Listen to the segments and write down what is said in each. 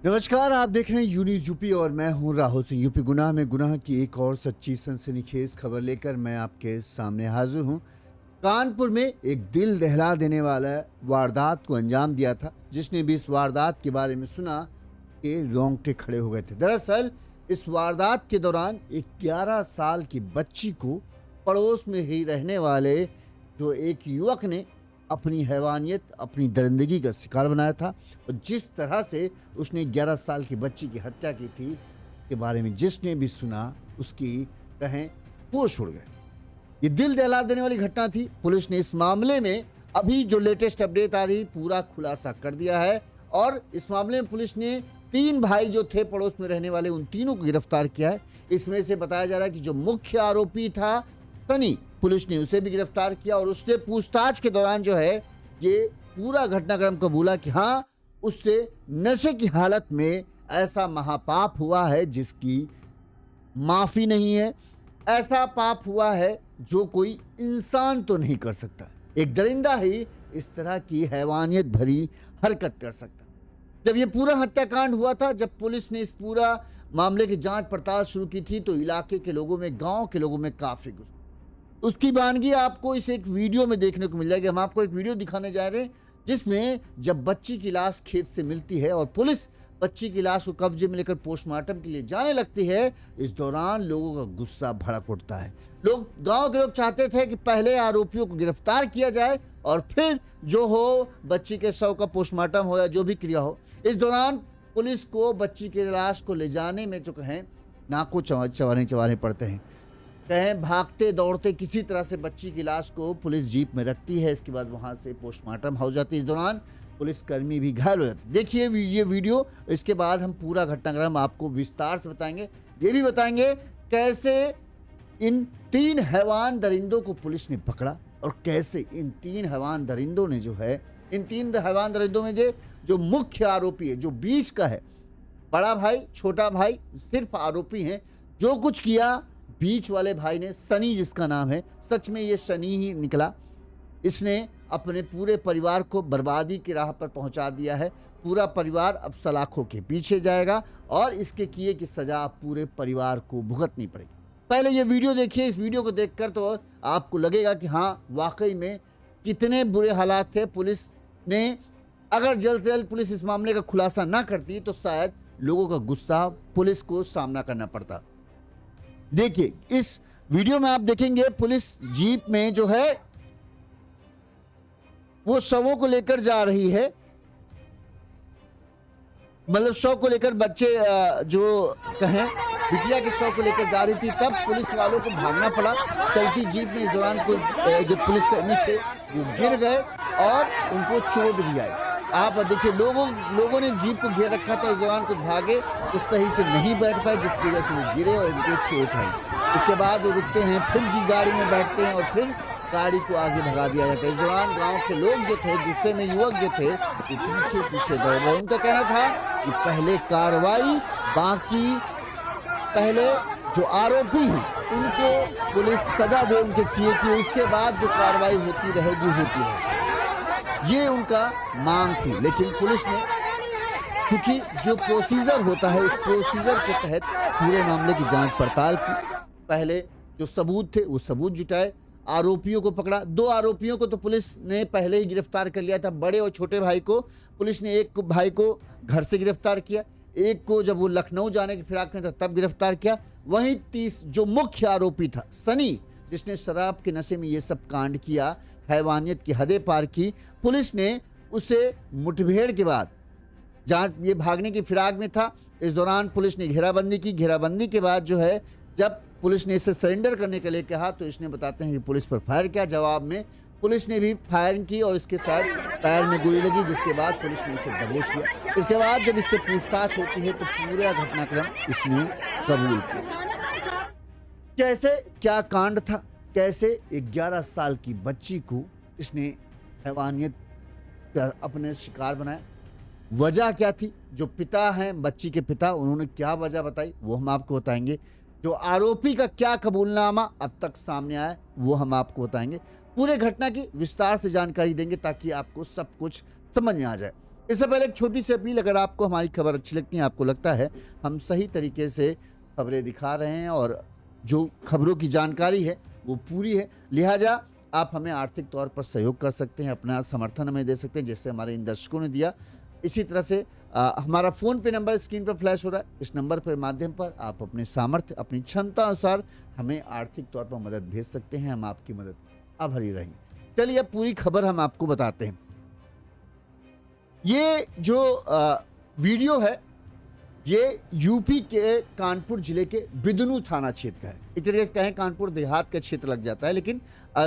नमस्कार, आप देख रहे हैं यूनिज यूपी और मैं हूं राहुल सिंह। यूपी गुनाह में गुनाह की एक और सच्ची सनसनीखेज खबर लेकर मैं आपके सामने हाजिर हूं। कानपुर में एक दिल दहला देने वाला वारदात को अंजाम दिया था। जिसने भी इस वारदात के बारे में सुना के रोंगटे खड़े हो गए थे। दरअसल इस वारदात के दौरान एक 11 साल की बच्ची को पड़ोस में ही रहने वाले जो एक युवक ने अपनी हैवानियत, अपनी दरिंदगी का शिकार बनाया था। और जिस तरह से उसने 11 साल की बच्ची की हत्या की थी के बारे में जिसने भी सुना उसकी कहें होश उड़ गए। ये दिल दहला देने वाली घटना थी। पुलिस ने इस मामले में अभी जो लेटेस्ट अपडेट आ रही पूरा खुलासा कर दिया है। और इस मामले में पुलिस ने 3 भाई जो थे पड़ोस में रहने वाले उन तीनों को गिरफ्तार किया है। इसमें से बताया जा रहा है कि जो मुख्य आरोपी था सनी, पुलिस ने उसे भी गिरफ्तार किया और उससे पूछताछ के दौरान जो है ये पूरा घटनाक्रम कबूला कि हाँ, उससे नशे की हालत में ऐसा महापाप हुआ है जिसकी माफी नहीं है। ऐसा पाप हुआ है जो कोई इंसान तो नहीं कर सकता। एक दरिंदा ही इस तरह की हैवानियत भरी हरकत कर सकता। जब ये पूरा हत्याकांड हुआ था, जब पुलिस ने इस पूरा मामले की जांच पड़ताल शुरू की थी तो इलाके के लोगों में, गांव के लोगों में काफी गुस्सा। उसकी वानगी आपको इस एक वीडियो में देखने को मिल जाएगी। हम आपको एक वीडियो दिखाने जा रहे हैं जिसमें जब बच्ची की लाश खेत से मिलती है और पुलिस बच्ची की लाश को कब्जे में लेकर पोस्टमार्टम के लिए जाने लगती है। इस दौरान लोगों का गुस्सा भड़क उठता है। गांव के लोग चाहते थे कि पहले आरोपियों को गिरफ्तार किया जाए और फिर जो हो बच्ची के शव का पोस्टमार्टम हो या जो भी क्रिया हो। इस दौरान पुलिस को बच्ची की लाश को ले जाने में जो कहें नाको चवाने पड़ते हैं। कहें भागते दौड़ते किसी तरह से बच्ची की लाश को पुलिस जीप में रखती है। इसके बाद वहां से पोस्टमार्टम हो जाती है। इस दौरान पुलिसकर्मी भी घायल हो जाते। देखिए ये वीडियो। इसके बाद हम पूरा घटनाक्रम आपको विस्तार से बताएंगे। ये भी बताएंगे कैसे इन 3 हैवान दरिंदों को पुलिस ने पकड़ा और कैसे इन 3 हैवान दरिंदों ने जो है, इन 3 हैवान दरिंदों में जो मुख्य आरोपी है, जो बीच का है, बड़ा भाई छोटा भाई सिर्फ आरोपी हैं। जो कुछ किया बीच वाले भाई ने, सनी जिसका नाम है, सच में ये सनी ही निकला। इसने अपने पूरे परिवार को बर्बादी की राह पर पहुंचा दिया है। पूरा परिवार अब सलाखों के पीछे जाएगा और इसके किए की सजा पूरे परिवार को भुगतनी पड़ेगी। पहले ये वीडियो देखिए। इस वीडियो को देखकर तो आपको लगेगा कि हाँ, वाकई में कितने बुरे हालात थे। पुलिस ने अगर जल्द से जल्द पुलिस इस मामले का खुलासा ना करती तो शायद लोगों का गुस्सा पुलिस को सामना करना पड़ता। देखिए इस वीडियो में आप देखेंगे पुलिस जीप में जो है वो शवों को लेकर जा रही है। मतलब शव को लेकर बच्चे जो कहें बिटिया के शव को लेकर जा रही थी, तब पुलिस वालों को भागना पड़ा चलती जीप में। इस दौरान कुछ जो पुलिसकर्मी थे वो गिर गए और उनको चोट भी आई। आप देखिए लोगों ने जीप को घेर रखा था। इस दौरान कुछ भागे, कुछ सही से नहीं बैठ पाए जिसकी वजह से वो गिरे और उनको चोट आई। इसके बाद वो रुकते हैं, फिर जी गाड़ी में बैठते हैं और फिर गाड़ी को आगे भगा दिया जाता है। इस दौरान गांव के लोग जो थे, गुस्से में युवक जो थे, वो पीछे पीछे दौड़ रहे। उनका कहना था कि पहले कार्रवाई, बाकी पहले जो आरोपी हैं उनको पुलिस सजा दे उनके किए की, उसके बाद जो कार्रवाई होती रहेगी होती है। ये उनका मांग थी। लेकिन पुलिस ने, क्योंकि जो प्रोसीजर होता है उस प्रोसीजर के तहत पूरे मामले की जांच पड़ताल की। पहले जो सबूत थे वो सबूत जुटाए, आरोपियों को पकड़ा। 2 आरोपियों को तो पुलिस ने पहले ही गिरफ्तार कर लिया था। बड़े और छोटे भाई को पुलिस ने, एक भाई को घर से गिरफ्तार किया, एक को जब वो लखनऊ जाने की फिराक में था तब गिरफ्तार किया। वहीं 30 जो मुख्य आरोपी था सनी, जिसने शराब के नशे में ये सब कांड किया, हैवानियत की हदें पार की, पुलिस ने उसे मुठभेड़ के बाद, जहां ये भागने की फिराक में था, इस दौरान पुलिस ने घेराबंदी की। घेराबंदी के बाद जो है जब पुलिस ने इसे सरेंडर करने के लिए कहा तो इसने बताते हैं कि पुलिस पर फायर किया। जवाब में पुलिस ने भी फायरिंग की और इसके साथ पैर में गोली लगी, जिसके बाद पुलिस ने इसे दबोच लिया। इसके बाद जब इससे पूछताछ होती है तो पूरा घटनाक्रम इसने कबूल किया। कैसे क्या कांड था, कैसे 11 साल की बच्ची को इसने हैवानियत कर अपने शिकार बनाया, वजह क्या थी, जो पिता हैं बच्ची के पिता उन्होंने क्या वजह बताई वो हम आपको बताएंगे। जो आरोपी का क्या कबूलनामा अब तक सामने आया वो हम आपको बताएंगे। पूरे घटना की विस्तार से जानकारी देंगे ताकि आपको सब कुछ समझ में आ जाए। इससे पहले एक छोटी सी अपील, अगर आपको हमारी खबर अच्छी लगती है, आपको लगता है हम सही तरीके से खबरें दिखा रहे हैं और जो खबरों की जानकारी है वो पूरी है, लिहाजा आप हमें आर्थिक तौर पर सहयोग कर सकते हैं, अपना समर्थन हमें दे सकते हैं, जैसे हमारे इन दर्शकों ने दिया। इसी तरह से हमारा फ़ोन पे नंबर स्क्रीन पर फ्लैश हो रहा है, इस नंबर पर माध्यम पर आप अपने सामर्थ्य, अपनी क्षमता अनुसार हमें आर्थिक तौर पर मदद भेज सकते हैं, हम आपकी मदद आभारी रहेंगे। चलिए अब पूरी खबर हम आपको बताते हैं। ये जो वीडियो है, ये यूपी के कानपुर जिले के बिदनू थाना क्षेत्र का है। एक तरीके से कहें कानपुर देहात का क्षेत्र लग जाता है, लेकिन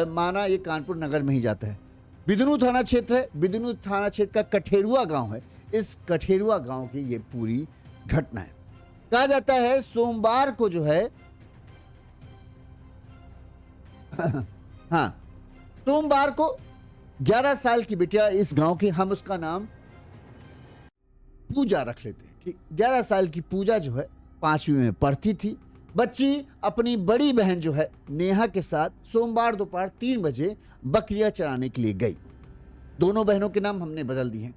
माना ये कानपुर नगर में ही जाता है। बिदनू थाना क्षेत्र है, बिदनू थाना क्षेत्र का कठेरुआ गांव है। इस कठेरुआ गांव की ये पूरी घटना है। कहा जाता है सोमवार को जो है हाँ, सोमवार को 11 साल की बिटिया इस गांव की, हम उसका नाम पूजा रख लेते हैं, ठीक। 11 साल की पूजा जो है 5वीं में पढ़ती थी। बच्ची अपनी बड़ी बहन जो है नेहा के साथ सोमवार दोपहर 3 बजे बकरियां चराने के लिए गई। दोनों बहनों के नाम हमने बदल दिए हैं।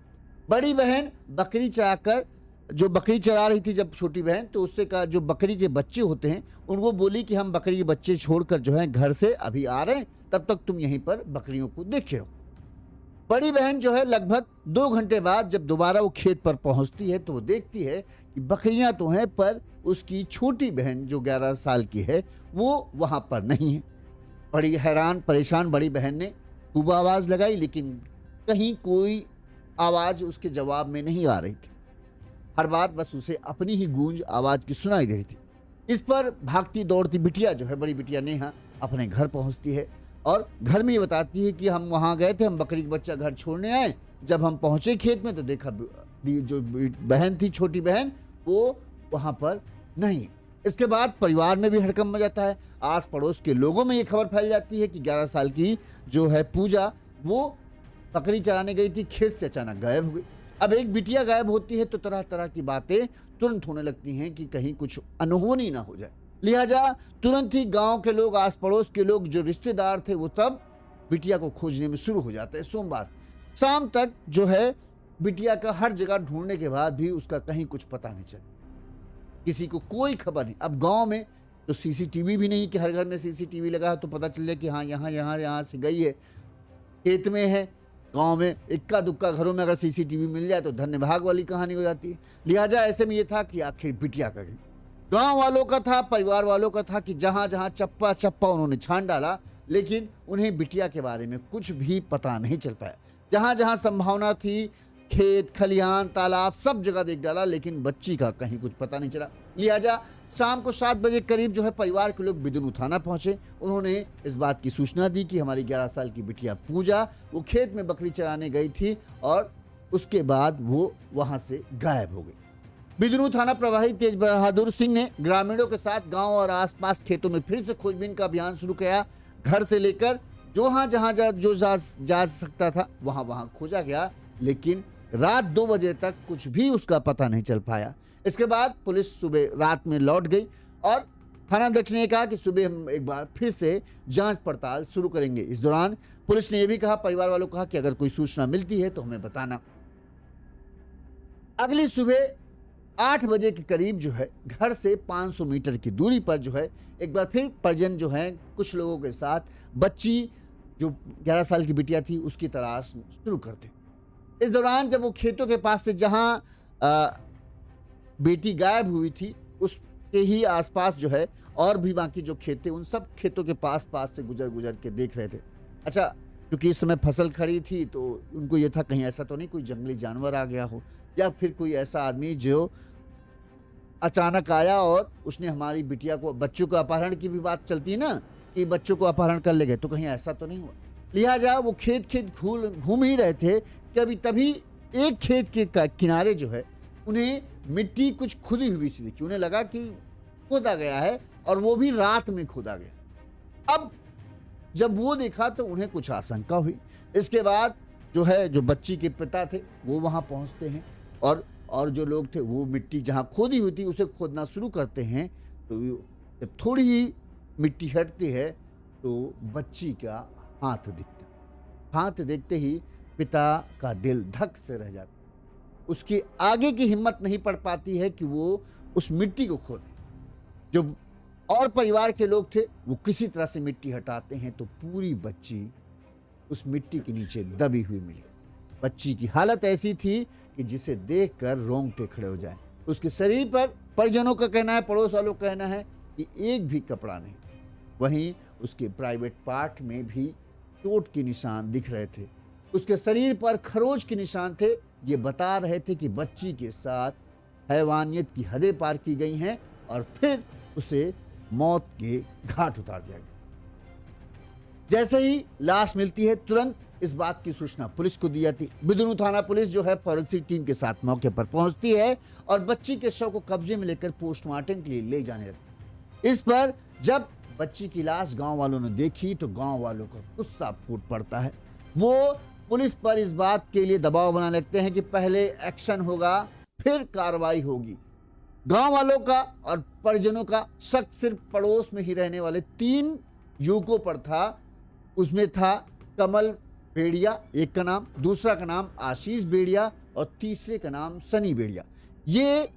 बड़ी बहन बकरी चराकर, जो बकरी चरा रही थी जब छोटी बहन, तो उससे कहा, जो बकरी के बच्चे होते हैं उनको बोली कि हम बकरी के बच्चे छोड़कर जो है घर से अभी आ रहे हैं, तब तक तुम यहीं पर बकरियों को देखे रहो। बड़ी बहन जो है लगभग 2 घंटे बाद जब दोबारा वो खेत पर पहुंचती है तो वो देखती है कि बकरियां तो हैं, पर उसकी छोटी बहन जो 11 साल की है वो वहां पर नहीं है। बड़ी हैरान परेशान बड़ी बहन ने खूब आवाज़ लगाई, लेकिन कहीं कोई आवाज़ उसके जवाब में नहीं आ रही थी। हर बार बस उसे अपनी ही गूंज आवाज़ की सुनाई दे रही थी। इस पर भागती दौड़ती बिटिया जो है, बड़ी बिटिया नेहा, अपने घर पहुंचती है और घर में ये बताती है कि हम वहाँ गए थे, हम बकरी का बच्चा घर छोड़ने आए। जब हम पहुँचे खेत में तो देखा जो बहन थी, छोटी बहन, वो वहाँ पर नहीं। इसके बाद परिवार में भी हड़कंप मच जाता है। आस पड़ोस के लोगों में ये खबर फैल जाती है कि 11 साल की जो है पूजा, वो बकरी चराने गई थी, खेत से अचानक गायब हो गई। अब एक बिटिया गायब होती है तो तरह तरह की बातें तुरंत होने लगती हैं कि कहीं कुछ अनहोनी ना हो जाए। लिहाजा तुरंत ही गांव के लोग, आस पड़ोस के लोग, जो रिश्तेदार थे, वो सब बिटिया को खोजने में शुरू हो जाते हैं। सोमवार शाम तक जो है बिटिया का हर जगह ढूंढने के बाद भी उसका कहीं कुछ पता नहीं चला, किसी को कोई खबर नहीं। अब गांव में तो सीसीटीवी भी नहीं कि हर घर में सीसीटीवी लगा है तो पता चल जाए कि हाँ यहाँ से गई है। खेत में है, गांव में इक्का दुक्का घरों में अगर सीसीटीवी मिल जाए तो धन्य भाग वाली कहानी हो जाती है। लिहाजा ऐसे में ये था कि आखिर बिटिया का गई। गांव वालों का था, परिवार वालों का था कि जहां जहां चप्पा चप्पा उन्होंने छान डाला, लेकिन उन्हें बिटिया के बारे में कुछ भी पता नहीं चल पाया। जहां जहां संभावना थी, खेत खलिहान तालाब सब जगह देख डाला, लेकिन बच्ची का कहीं कुछ पता नहीं चला। लिहाजा शाम को 7 बजे करीब जो है परिवार के लोग बिदनू थाना पहुंचे। उन्होंने इस बात की सूचना दी कि हमारी 11 साल की बिटिया पूजा वो खेत में बकरी चराने गई थी और उसके बाद वो वहां से गायब हो गई। बिदनू थाना प्रभारी तेज बहादुर सिंह ने ग्रामीणों के साथ गांव और आसपास खेतों में फिर से खोजबीन का अभियान शुरू किया। घर से लेकर जहां जा सकता था वहां वहां खोजा गया, लेकिन रात 2 बजे तक कुछ भी उसका पता नहीं चल पाया। इसके बाद पुलिस सुबह रात में लौट गई और थानाध्यक्ष ने कहा कि सुबह हम एक बार फिर से जांच पड़ताल शुरू करेंगे। इस दौरान पुलिस ने यह भी कहा, परिवार वालों को कहा कि अगर कोई सूचना मिलती है तो हमें बताना। अगली सुबह 8 बजे के करीब जो है घर से 500 मीटर की दूरी पर जो है एक बार फिर परिजन जो है कुछ लोगों के साथ बच्ची जो 11 साल की बिटिया थी उसकी तलाश शुरू करते। इस दौरान जब वो खेतों के पास से जहां बेटी गायब हुई थी उसके ही आसपास जो है और भी बाकी जो खेत थे उन सब खेतों के पास से गुजर के देख रहे थे। अच्छा, क्योंकि इस समय फसल खड़ी थी तो उनको ये था कहीं ऐसा तो नहीं कोई जंगली जानवर आ गया हो या फिर कोई ऐसा आदमी जो अचानक आया और उसने हमारी बिटिया को, बच्चों को अपहरण की भी बात चलती है ना कि बच्चों को अपहरण कर ले गए, तो कहीं ऐसा तो नहीं हुआ। लिहाजा वो खेत घूम ही रहे थे कि अभी तभी एक खेत के किनारे जो है उन्हें मिट्टी कुछ खुदी हुई सी दिखी। उन्हें लगा कि खोदा गया है और वो भी रात में खोदा गया। अब जब वो देखा तो उन्हें कुछ आशंका हुई। इसके बाद जो है जो बच्ची के पिता थे वो वहां पहुंचते हैं और जो लोग थे वो मिट्टी जहां खोदी हुई थी उसे खोदना शुरू करते हैं। तो जब थोड़ी ही मिट्टी हटती है तो बच्ची का हाथ दिखता। हाथ देखते ही पिता का दिल धक से रह जाता। उसकी आगे की हिम्मत नहीं पड़ पाती है कि वो उस मिट्टी को खोदे। जो और परिवार के लोग थे वो किसी तरह से मिट्टी हटाते हैं तो पूरी बच्ची उस मिट्टी के नीचे दबी हुई मिली। बच्ची की हालत ऐसी थी कि जिसे देखकर रोंगटे खड़े हो जाएं। उसके शरीर पर परिजनों का कहना है, पड़ोस वालों का कहना है कि एक भी कपड़ा नहीं। वहीं उसके प्राइवेट पार्ट में भी चोट के निशान दिख रहे थे। उसके शरीर पर खरोच के निशान थे। ये बता रहे थे कि बच्ची के साथ हैवानियत की हदें पार की गई हैं और फिर उसे मौत के घाट उतार दिया गया। जैसे ही लाश मिलती है तुरंत इस बात की सूचना पुलिस को दी जाती। बिदुनू थाना पुलिस जो है फॉरेंसिक टीम के साथ मौके पर पहुंचती है और बच्ची के शव को कब्जे में लेकर पोस्टमार्टम के लिए ले जाने लगती। इस पर जब बच्ची की लाश गांव वालों ने देखी तो गांव वालों का गुस्सा फूट पड़ता है। वो पुलिस पर इस बात के लिए दबाव बनाने लगते हैं कि पहले एक्शन होगा फिर कार्रवाई होगी। गांव वालों का और परिजनों का शक सिर्फ पड़ोस में ही रहने वाले 3 युवकों पर था। उसमें था कमल बेड़िया, एक का नाम, दूसरा का नाम आशीष बेड़िया और तीसरे का नाम सनी बेड़िया। ये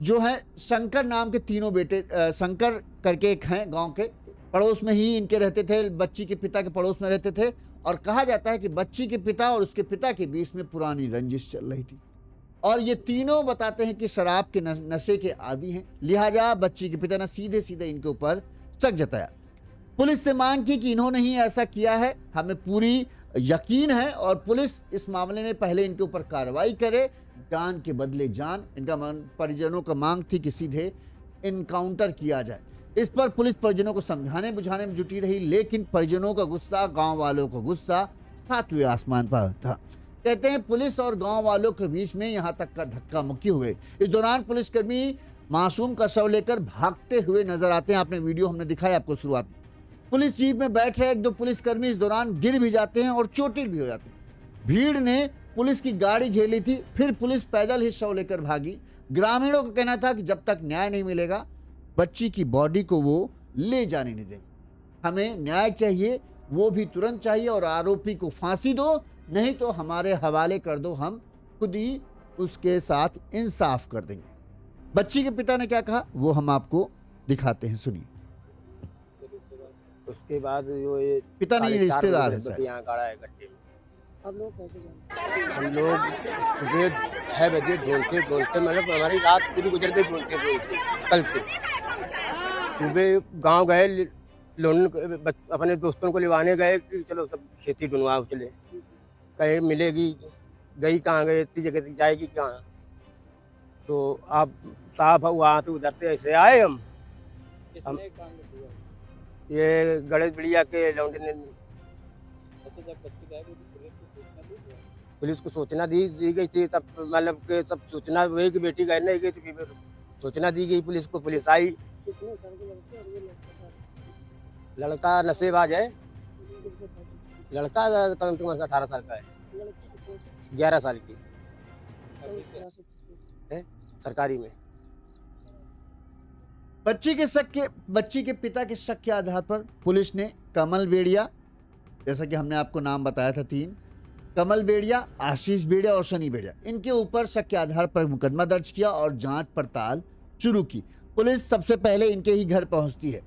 जो है शंकर नाम के तीनों बेटे, शंकर करके एक हैं गांव के, पड़ोस में ही इनके रहते थे, बच्ची के पिता के पड़ोस में रहते थे। और कहा जाता है कि बच्ची के पिता और उसके पिता के बीच में पुरानी रंजिश चल रही थी और ये तीनों बताते हैं कि शराब के नशे के आदी हैं। लिहाजा बच्ची के पिता ने सीधे सीधे इनके ऊपर शक जताया। पुलिस से मांग की कि इन्होंने ही ऐसा किया है, हमें पूरी यकीन है और पुलिस इस मामले में पहले इनके ऊपर कार्रवाई करे, जान के बदले जान। इनका परिजनों का मांग थी कि सीधे इनकाउंटर किया जाए। इस पर पुलिस परिजनों को समझाने बुझाने में जुटी रही, लेकिन परिजनों का गुस्सा, गांव वालों का गुस्सा सातवें आसमान पर था। कहते हैं पुलिस और गांव वालों के बीच में यहां तक का धक्का मुक्की हो गई। इस दौरान पुलिसकर्मी मासूम का शव लेकर भागते हुए नजर आते हैं। आपने वीडियो हमने दिखाया आपको शुरुआत में। पुलिस जीप में बैठ रहे 1-2 पुलिसकर्मी इस दौरान गिर भी जाते हैं और चोटिल भी हो जाते हैं। भीड़ ने पुलिस की गाड़ी घेर ली थी, फिर पुलिस पैदल ही शव लेकर भागी। ग्रामीणों का कहना था कि जब तक न्याय नहीं मिलेगा बच्ची की बॉडी को वो ले जाने नहीं देंगे। हमें न्याय चाहिए, वो भी तुरंत चाहिए और आरोपी को फांसी दो, नहीं तो हमारे हवाले कर दो, हम खुद ही उसके साथ इंसाफ कर देंगे। बच्ची के पिता ने क्या कहा वो हम आपको दिखाते हैं, सुनिए। उसके बाद जो ये पिता नहीं, 4:30 रिश्तेदार है बजे शायद। यहाँ गाड़ा है गड्ढे में। अब लोग कैसे जाएंगे? हम लोग सुबह 6 बजे ढूंढते मतलब हमारी रात पूरी गुजर गई ढूंढते कल के। सुबह गांव गए, अपने दोस्तों को लिवाने गए कि चलो सब खेती ढूंढवाओ चले, कहीं मिलेगी, गई कहाँ गए, इतनी जगह तक जाएगी कहाँ। तो आप साहब वहाँ तो उधर से ऐसे आए हम ये गणेश बढ़िया के लौंडे ने पुलिस को सूचना दी गई थी। तब मतलब के सब सूचना हुई कि बेटी गई नहीं गई थी, फिर सूचना दी गई पुलिस को, पुलिस आई। कितने साल के लड़के और ये लड़का लड़का नशेबाज है, लड़का कम से कम 18 साल का है, लड़की की पोस्ट 11 साल की क्लास है, सरकारी में। बच्ची के पिता के शक के आधार पर पुलिस ने कमल बेड़िया, जैसा कि हमने आपको नाम बताया था 3, कमल बेड़िया, आशीष बेड़िया और सनी बेड़िया, इनके ऊपर शक के आधार पर मुकदमा दर्ज किया और जांच पड़ताल शुरू की। पुलिस सबसे पहले इनके ही घर पहुंचती है।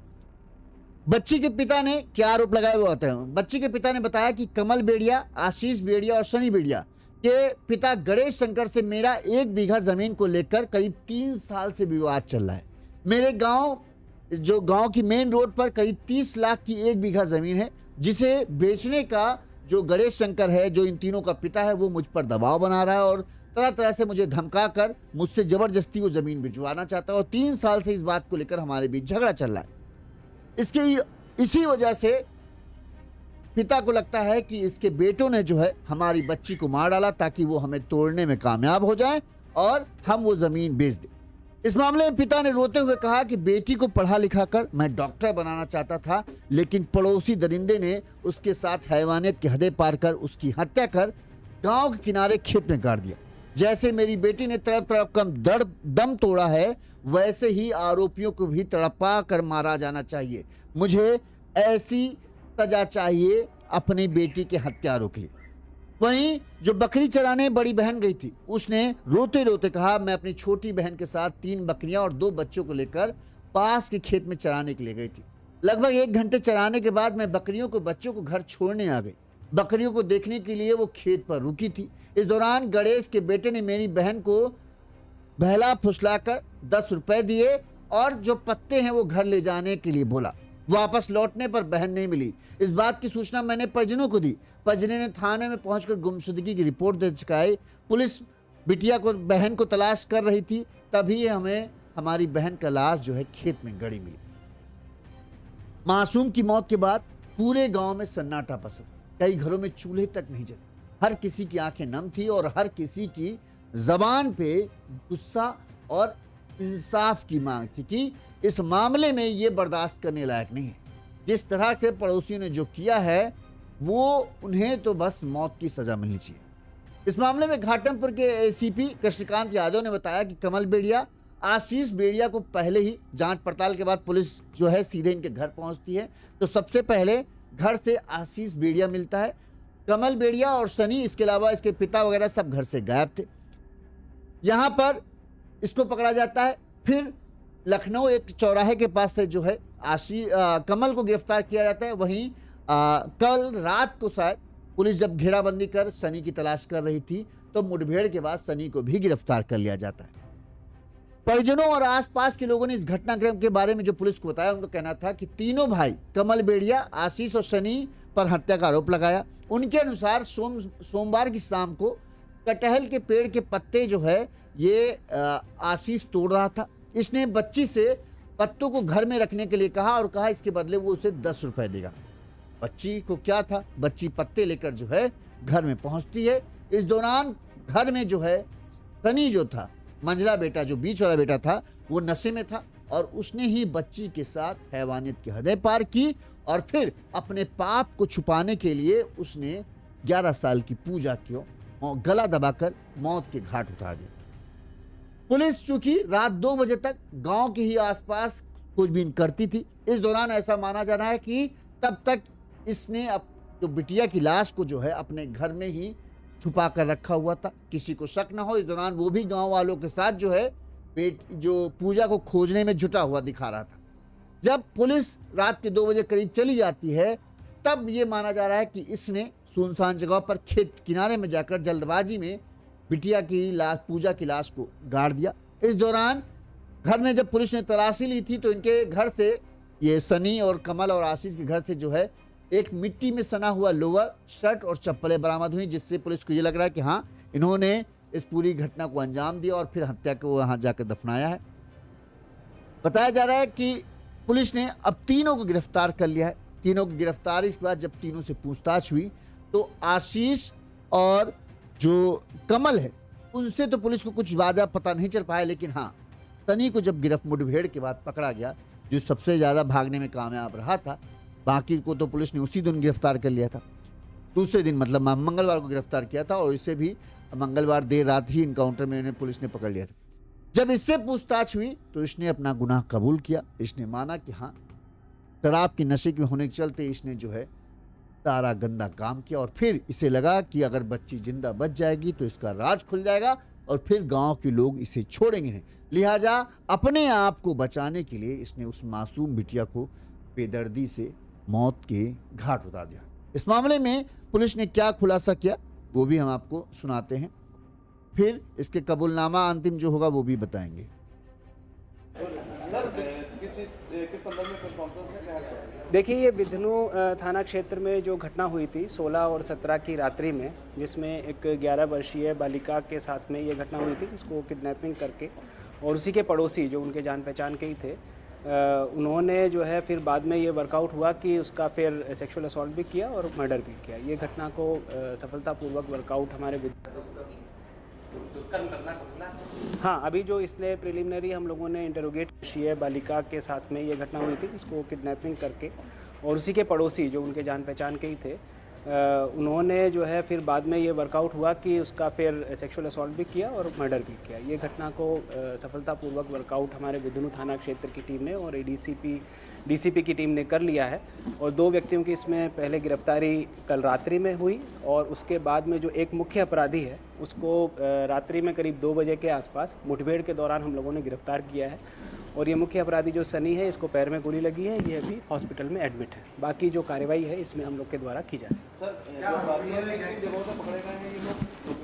बच्ची के पिता ने क्या आरोप लगाए वो आते हैं। बच्ची के पिता ने बताया कि कमल बेड़िया, आशीष बेड़िया और सनी बेड़िया के पिता गणेश शंकर से मेरा 1 बीघा जमीन को लेकर करीब 3 साल से विवाद चल रहा है। मेरे गांव की मेन रोड पर करीब 30 लाख की 1 बीघा जमीन है, जिसे बेचने का जो गणेश शंकर है, जो इन तीनों का पिता है, वो मुझ पर दबाव बना रहा है और तरह तरह से मुझे धमका कर मुझसे जबरदस्ती वो जमीन भिजवाना चाहता है और 3 साल से इस बात को लेकर हमारे बीच झगड़ा चल रहा है। इसी वजह से पिता को लगता है कि इसके बेटों ने जो है हमारी बच्ची को मार डाला ताकि वो हमें तोड़ने में कामयाब हो जाए और हम वो जमीन बेच दें। इस मामले में पिता ने रोते हुए कहा कि बेटी को पढ़ा लिखा कर मैं डॉक्टर बनाना चाहता था, लेकिन पड़ोसी दरिंदे ने उसके साथ हैवानियत की हदें पार कर उसकी हत्या कर गांव के किनारे खेत में गाड़ दिया। जैसे मेरी बेटी ने तड़प तड़प कर दम तोड़ा है, वैसे ही आरोपियों को भी तड़पा कर मारा जाना चाहिए। मुझे ऐसी सजा चाहिए अपनी बेटी के हत्यारों के लिए। वहीं जो बकरी चराने बड़ी बहन गई थी, उसने रोते रोते कहा, मैं अपनी छोटी बहन के साथ 3 बकरियां और 2 बच्चों को लेकर पास के खेत में चराने के लिए गई थी। लगभग 1 घंटे चराने के बाद मैं बकरियों को बच्चों को घर छोड़ने आ गई। बकरियों को देखने के लिए वो खेत पर रुकी थी। इस दौरान गणेश के बेटे ने मेरी बहन को बहला फुसलाकर 10 रुपए दिए और जो पत्ते हैं वो घर ले जाने के लिए बोला। वापस लौटने पर बहन नहीं मिली। इस बात की सूचना मैंने परिजनों को दी। परिजनों ने थाने में पहुंचकर गुमशुदगी की रिपोर्ट दर्ज कराई। पुलिस बिटिया को बहन को तलाश कर रही थी, तभी हमें हमारी बहन का लाश जो है खेत में गड़ी मिली। मासूम की मौत के बाद पूरे गांव में सन्नाटा पसरा। कई घरों में चूल्हे तक नहीं जले। हर किसी की आंखें नम थी और हर किसी की जबान पे गुस्सा और इंसाफ की मांग थी कि इस मामले में ये बर्दाश्त करने लायक नहीं है। जिस तरह से पड़ोसियों ने जो किया है वो उन्हें तो बस मौत की सजा मिलनी चाहिए। इस मामले में घाटमपुर के एसीपी कृष्णकांत यादव ने बताया कि कमल बेड़िया, आशीष बेड़िया को पहले ही जांच पड़ताल के बाद पुलिस जो है सीधे इनके घर पहुंचती है। तो सबसे पहले घर से आशीष बेड़िया मिलता है। कमल बेड़िया और सनी, इसके अलावा इसके पिता वगैरह सब घर से गायब थे। यहाँ पर इसको पकड़ा जाता है। फिर लखनऊ एक चौराहे के पास से जो है कमल को गिरफ्तार किया जाता है। वहीं कल रात को शायद पुलिस जब घेराबंदी कर सनी की तलाश कर रही थी तो मुठभेड़ के बाद सनी को भी गिरफ्तार कर लिया जाता है। परिजनों और आसपास के लोगों ने इस घटनाक्रम के बारे में जो पुलिस को बताया, उनका कहना था कि तीनों भाई कमल बेड़िया, आशीष और सनी पर हत्या का आरोप लगाया। उनके अनुसार सोमवार की शाम को कटहल के पेड़ के पत्ते जो है ये आशीष तोड़ रहा था। इसने बच्ची से पत्तों को घर में रखने के लिए कहा और कहा इसके बदले वो उसे 10 रुपए देगा। बच्ची को क्या था, बच्ची पत्ते लेकर जो है घर में पहुंचती है। इस दौरान घर में जो है सनी जो था, मंझला बेटा, जो बीच वाला बेटा था, वो नशे में था और उसने ही बच्ची के साथ हैवानियत की हदें पार की और फिर अपने पाप को छुपाने के लिए उसने 11 साल की पूजा को गला दबाकर मौत के घाट उतार दिया। पुलिस चूंकि रात 2 बजे तक गांव के ही आसपास खोजबीन करती थी। इस दौरान ऐसा माना जा रहा है कि तब तक इसने जो बिटिया की लाश को जो है अपने घर में ही छुपा कर रखा हुआ था, किसी को शक ना हो। इस दौरान वो भी गांव वालों के साथ जो है जो पूजा को खोजने में जुटा हुआ दिखा रहा था। जब पुलिस रात के 2 बजे करीब चली जाती है तब ये माना जा रहा है कि इसने सुनसान जगह पर खेत किनारे में जाकर जल्दबाजी में बिटिया की लाश, पूजा की लाश को गाड़ दिया। इस दौरान घर में जब पुलिस ने तलाशी ली थी तो इनके घर से, ये सनी और कमल और आशीष के घर से जो है एक मिट्टी में सना हुआ लोअर, शर्ट और चप्पलें बरामद हुई, जिससे पुलिस को ये लग रहा है कि हाँ, इन्होंने इस पूरी घटना को अंजाम दिया और फिर हत्या को वहां जाकर दफनाया है। बताया जा रहा है कि पुलिस ने अब तीनों को गिरफ्तार कर लिया है। तीनों की गिरफ्तारी के बाद जब तीनों से पूछताछ हुई तो आशीष और जो कमल है उनसे तो पुलिस को कुछ ज़्यादा पता नहीं चल पाया, लेकिन हाँ, सनी को जब मुठभेड़ के बाद पकड़ा गया, जो सबसे ज़्यादा भागने में कामयाब रहा था, बाकी को तो पुलिस ने उसी दिन गिरफ्तार कर लिया था। दूसरे दिन मतलब मंगलवार को गिरफ्तार किया था और इसे भी मंगलवार देर रात ही इनकाउंटर में इन्हें पुलिस ने पकड़ लिया था। जब इससे पूछताछ हुई तो इसने अपना गुनाह कबूल किया। इसने माना कि हाँ, शराब के नशे के होने के चलते इसने जो है सारा गंदा काम किया और फिर इसे लगा कि अगर बच्ची जिंदा बच जाएगी तो इसका राज खुल जाएगा और फिर गांव के लोग इसे छोड़ेंगे नहीं। लिहाजा अपने आप को बचाने के लिए इसने उस मासूम बिटिया को बेदर्दी से मौत के घाट उतार दिया। इस मामले में पुलिस ने क्या खुलासा किया वो भी हम आपको सुनाते हैं, फिर इसके कबूलनामा अंतिम जो होगा वो भी बताएंगे। देखिए, ये बिधनू थाना क्षेत्र में जो घटना हुई थी 16 और 17 की रात्रि में, जिसमें एक 11 वर्षीय बालिका के साथ में ये घटना हुई थी, इसको किडनैपिंग करके, और उसी के पड़ोसी जो उनके जान पहचान के ही थे, उन्होंने जो है फिर बाद में ये वर्कआउट हुआ कि उसका फिर सेक्सुअल असॉल्ट भी किया और मर्डर भी किया। ये घटना को सफलतापूर्वक वर्कआउट हमारे हाँ, अभी जो इसलिए प्रिलिमिनरी हम लोगों ने इंटरोगेट किया बालिका के साथ में ये घटना हुई थी, इसको किडनैपिंग करके, और उसी के पड़ोसी जो उनके जान पहचान के ही थे, उन्होंने जो है फिर बाद में ये वर्कआउट हुआ कि उसका फिर सेक्सुअल असॉल्ट भी किया और मर्डर भी किया। ये घटना को सफलतापूर्वक वर्कआउट हमारे बिधनू थाना क्षेत्र की टीम ने और एडीसीपी डीसीपी की टीम ने कर लिया है और 2 व्यक्तियों की इसमें पहले गिरफ्तारी कल रात्रि में हुई और उसके बाद में जो एक मुख्य अपराधी है उसको रात्रि में करीब 2 बजे के आसपास मुठभेड़ के दौरान हम लोगों ने गिरफ्तार किया है और ये मुख्य अपराधी जो सनी है इसको पैर में गोली लगी है, ये अभी हॉस्पिटल में एडमिट है। बाकी जो कार्रवाई है इसमें हम लोग के द्वारा की जा रही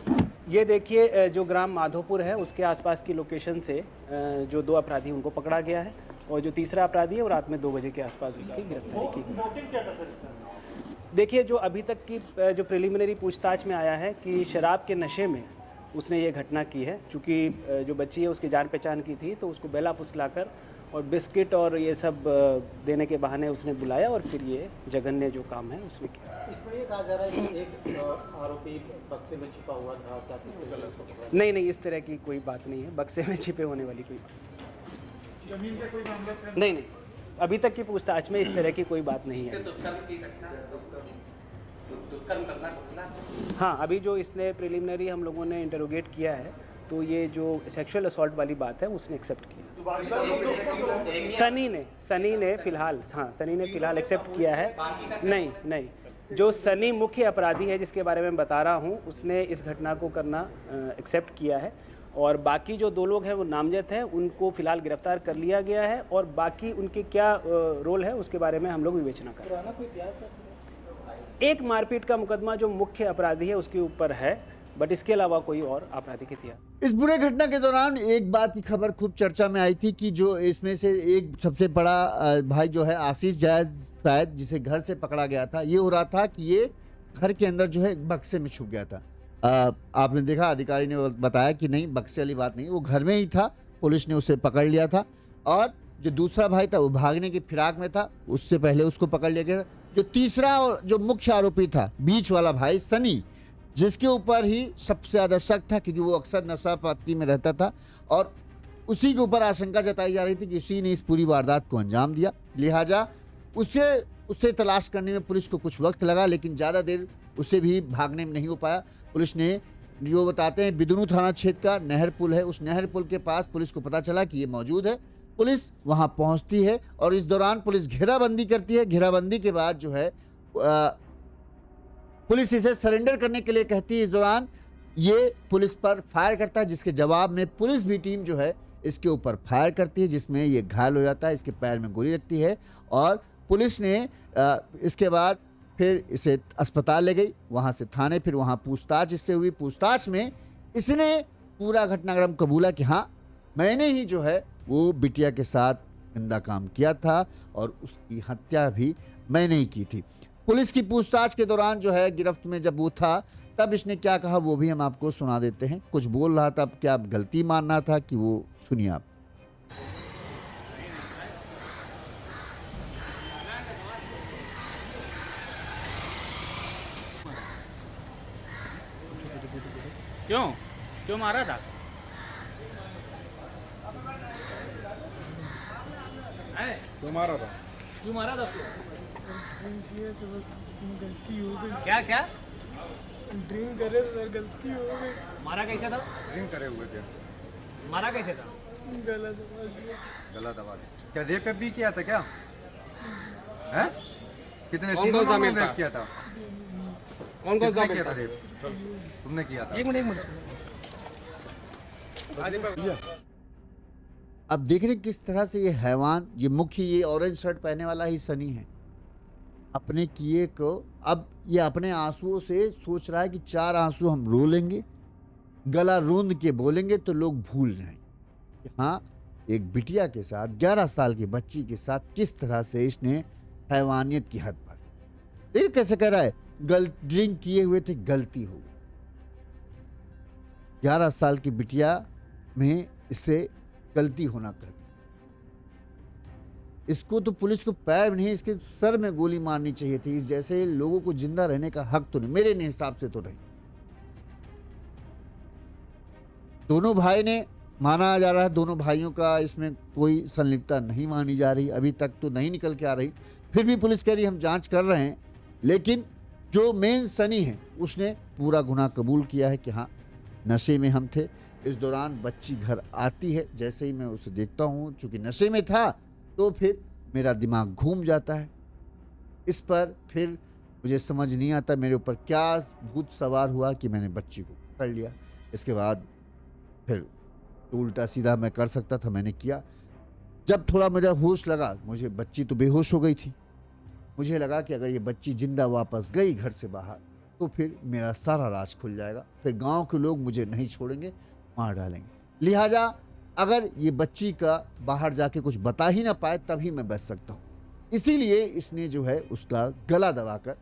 है। ये देखिए जो ग्राम माधोपुर है उसके आसपास की लोकेशन से जो 2 अपराधी उनको पकड़ा गया है और जो तीसरा अपराधी है वो रात में 2 बजे के आसपास उसकी गिरफ्तारी की गई। देखिए जो अभी तक की जो प्रिलिमिनरी पूछताछ में आया है कि शराब के नशे में उसने ये घटना की है। चूँकि जो बच्ची है उसकी जान पहचान की थी तो उसको बेला फुसलाकर और बिस्किट और ये सब देने के बहाने उसने बुलाया और फिर ये जघन्य जो काम है उसने किया। इसमें ये कहा जा रहा है कि एक आरोपी बक्से में छिपा हुआ था, क्या नहीं, इस तरह की कोई बात नहीं है। बक्से में छिपे होने वाली कोई बात नहीं, अभी तक की पूछताछ में इस तरह की कोई बात नहीं है। हाँ, अभी जो इसने प्रिलिमिनरी हम लोगों ने इंटरोगेट किया है तो ये जो सेक्सुअल असॉल्ट वाली बात है उसने एक्सेप्ट किया। सनी ने फिलहाल एक्सेप्ट किया है। नहीं, जो सनी मुख्य अपराधी है जिसके बारे में बता रहा हूँ उसने इस घटना को करना एक्सेप्ट किया है और बाकी जो 2 लोग हैं वो नामजद हैं, उनको फिलहाल गिरफ्तार कर लिया गया है और बाकी उनके क्या रोल है उसके बारे में हम लोग विवेचना कर रहे हैं। एक मारपीट का मुकदमा जो मुख्य अपराधी है उसके ऊपर है, बट इसके अलावा कोई और आपराधिक इतिहास। इस बुरे घटना के दौरान एक बात की खबर खूब चर्चा में आई थी कि जो इसमें से एक सबसे बड़ा भाई जो है आशीष जायद शायद जिसे घर से पकड़ा गया था, ये हो रहा था कि ये घर के अंदर जो है बक्से में छुप गया था। आपने देखा अधिकारी ने बताया कि नहीं, बक्से वाली बात नहीं, वो घर में ही था, पुलिस ने उसे पकड़ लिया था और जो दूसरा भाई था वो भागने की फिराक में था, उससे पहले उसको पकड़ लिया गया था। जो तीसरा और जो मुख्य आरोपी था बीच वाला भाई सनी, जिसके ऊपर ही सबसे ज़्यादा शक था क्योंकि वो अक्सर नशा पाती में रहता था और उसी के ऊपर आशंका जताई जा रही थी कि उसी ने इस पूरी वारदात को अंजाम दिया। लिहाजा उसे तलाश करने में पुलिस को कुछ वक्त लगा, लेकिन ज़्यादा देर उसे भी भागने में नहीं हो पाया। पुलिस ने जो बताते हैं बिदुनू थाना क्षेत्र का नहर पुल है, उस नहर पुल के पास पुलिस को पता चला कि ये मौजूद है। पुलिस वहां पहुंचती है और इस दौरान पुलिस घेराबंदी करती है। घेराबंदी के बाद जो है पुलिस इसे सरेंडर करने के लिए कहती है। इस दौरान ये पुलिस पर फायर करता है, जिसके जवाब में पुलिस भी टीम जो है इसके ऊपर फायर करती है, जिसमें ये घायल हो जाता है, इसके पैर में गोली लगती है और पुलिस ने इसके बाद फिर इसे अस्पताल ले गई, वहाँ से थाने, फिर वहाँ पूछताछ इससे हुई। पूछताछ में इसने पूरा घटनाक्रम कबूला कि हाँ मैंने ही जो है वो बिटिया के साथ गंदा काम किया था और उसकी हत्या भी मैंने ही की थी। पुलिस की पूछताछ के दौरान जो है गिरफ्त में जब वो था तब इसने क्या कहा वो भी हम आपको सुना देते हैं। कुछ बोल रहा था, अब क्या आप गलती मानना था कि वो सुनिए आप। क्यों मारा था? क्यों मारा था? गलती हो गई। क्या ड्रिंक करे तो सर गलती हो गई। मारा कैसे था? ड्रिंक करे हुए थे। मारा कैसे था? गलत आवाज। क्या रेप भी किया था क्या? हैं? कितने कौन तीनों सा में था? रेप किया था? कौन सा किया था रेप? तुमने किया था? एक मिनट अब देख रहे किस तरह से ये हैवान, ये मुख्य ये ऑरेंज शर्ट पहने वाला ही सनी है, अपने किए को अब ये अपने आंसुओं से सोच रहा है कि 4 आंसू हम रो लेंगे, गला रूंद के बोलेंगे तो लोग भूल जाएंगे। हाँ, एक बिटिया के साथ 11 साल की बच्ची के साथ किस तरह से इसने हैवानियत की हद पर। देख कैसे कह रहा है, ड्रिंक किए हुए थे, गलती हो गई। 11 साल की बिटिया में इससे गलती होना कहती। इसको तो पुलिस को पैर नहीं, इसके सर में गोली मारनी चाहिए थी। इस जैसे लोगों को जिंदा रहने का हक तो नहीं, मेरे हिसाब से तो नहीं। दोनों भाई ने माना जा रहा है, दोनों भाइयों का इसमें कोई संलिप्तता नहीं मानी जा रही, अभी तक तो नहीं निकल के आ रही। फिर भी पुलिस कह रही हम जांच कर रहे हैं, लेकिन जो मेन सनी है उसने पूरा गुनाह कबूल किया है कि हाँ नशे में हम थे। इस दौरान बच्ची घर आती है, जैसे ही मैं उसे देखता हूँ, चूंकि नशे में था तो फिर मेरा दिमाग घूम जाता है। इस पर फिर मुझे समझ नहीं आता मेरे ऊपर क्या भूत सवार हुआ कि मैंने बच्ची को पकड़ लिया। इसके बाद फिर तो उल्टा सीधा मैं कर सकता था, मैंने किया। जब थोड़ा मेरा होश लगा, मुझे बच्ची तो बेहोश हो गई थी। मुझे लगा कि अगर ये बच्ची जिंदा वापस गई घर से बाहर तो फिर मेरा सारा राज खुल जाएगा, फिर गांव के लोग मुझे नहीं छोड़ेंगे, मार डालेंगे। लिहाजा अगर ये बच्ची का बाहर जाके कुछ बता ही ना पाए तभी मैं बच सकता हूँ। इसीलिए इसने जो है उसका गला दबाकर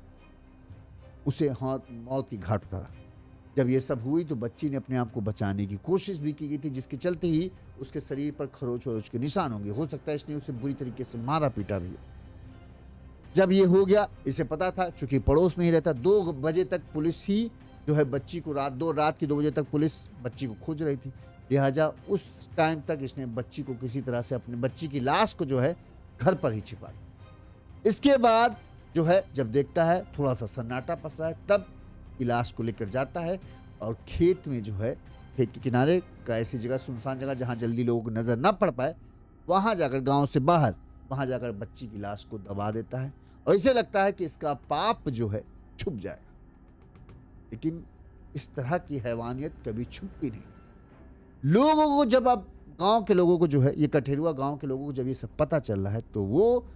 उसे मौत की घाट उतारा। जब ये सब हुई तो बच्ची ने अपने आप को बचाने की कोशिश भी की गई थी, जिसके चलते ही उसके शरीर पर खरोच वरोच के निशान होंगे। हो सकता है इसने उसे बुरी तरीके से मारा पीटा भी। जब ये हो गया, इसे पता था, चूंकि पड़ोस में ही रहता, 2 बजे तक पुलिस ही जो है बच्ची को रात की 2 बजे तक पुलिस बच्ची को खोज रही थी। लिहाजा उस टाइम तक इसने बच्ची को किसी तरह से अपने बच्ची की लाश को जो है घर पर ही छिपा दिया। इसके बाद जो है जब देखता है थोड़ा सा सन्नाटा पसरा है, तब लाश को लेकर जाता है और खेत में जो है, खेत के किनारे का ऐसी जगह, सुनसान जगह जहां जल्दी लोगों को नजर ना पड़ पाए, वहां जाकर गांव से बाहर वहां जाकर बच्ची की लाश को दबा देता है और इसे लगता है कि इसका पाप जो है छुप जाएगा। लेकिन इस तरह की हैवानियत कभी छुपती नहीं। लोगों को जब अब गांव के लोगों को जो है, ये कठेरुआ गांव के लोगों को जब ये सब पता चल रहा है तो वो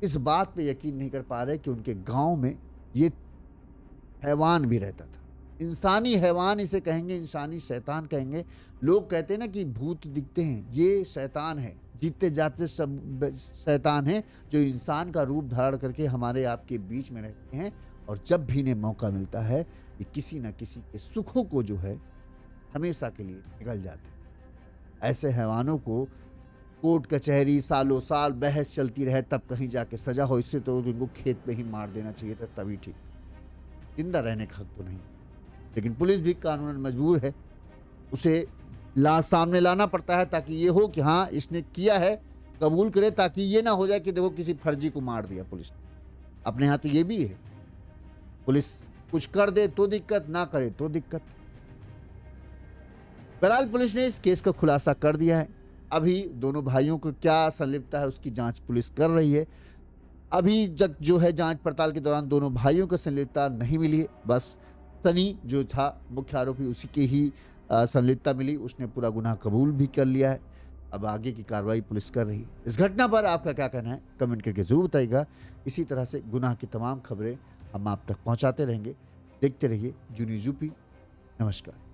इस बात पे यकीन नहीं कर पा रहे कि उनके गांव में ये हैवान भी रहता था। इंसानी हैवान इसे कहेंगे, इंसानी शैतान कहेंगे। लोग कहते हैं ना कि भूत दिखते हैं, ये शैतान है, जीते जाते सब शैतान है जो इंसान का रूप धारण करके हमारे आपके बीच में रहते हैं और जब भी इन्हें मौका मिलता है ये किसी न किसी के सुखों को जो है हमेशा के लिए निगल जाते हैं। ऐसे हैवानों को कोर्ट कचहरी सालों साल बहस चलती रहे तब कहीं जाके सजा हो, इससे तो उनको खेत में ही मार देना चाहिए था, तभी ठीक। जिंदा रहने का हक तो नहीं। लेकिन पुलिस भी कानूनन मजबूर है, उसे सामने लाना पड़ता है ताकि ये हो कि हाँ इसने किया है, कबूल करे, ताकि ये ना हो जाए कि देखो किसी फर्जी को मार दिया पुलिस ने। अपने यहाँ तो ये भी है, पुलिस कुछ कर दे तो दिक्कत, ना करे तो दिक्कत। बहरहाल पुलिस ने इस केस का खुलासा कर दिया है। अभी दोनों भाइयों को क्या संलिप्तता है उसकी जांच पुलिस कर रही है। अभी जब जो है जांच पड़ताल के दौरान दोनों भाइयों को संलिप्तता नहीं मिली है, बस सनी जो था मुख्य आरोपी उसी की ही संलिप्तता मिली। उसने पूरा गुनाह कबूल भी कर लिया है। अब आगे की कार्रवाई पुलिस कर रही है। इस घटना पर आपका क्या कहना है कमेंट करके जरूर बताइएगा। इसी तरह से गुनाह की तमाम खबरें हम आप तक पहुंचाते रहेंगे। देखते रहिए जू न्यूज़ यूपी। नमस्कार।